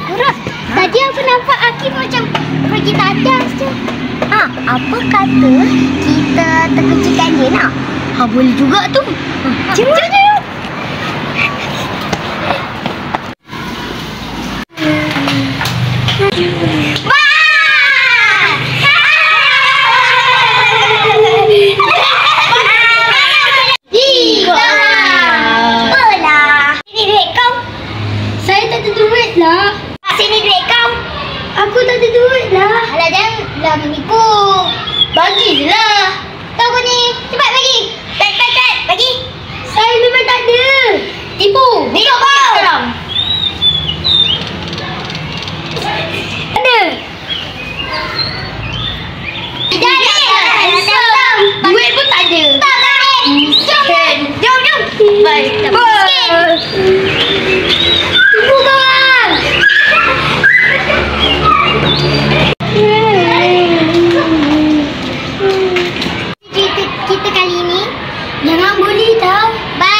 Kurang. Tadi aku nampak Akif macam pergi tadas tu. Apa kata kita terkejutkan dia nak? Boleh juga tu. Jom. Aku tak ada duit lah. Alah, janganlah menipu. Bagi je lah. Tahu kau ni. Cepat bagi. Kat. Bagi. Saya memang tak ada. Tipu. Tengok kau. Sekarang. Ada. Tidak ada. Duit pun tak ada. Tak ada. Jom. Baik. Sikit. Tipu kawan. Kita kali ni jangan bully tau. Bye.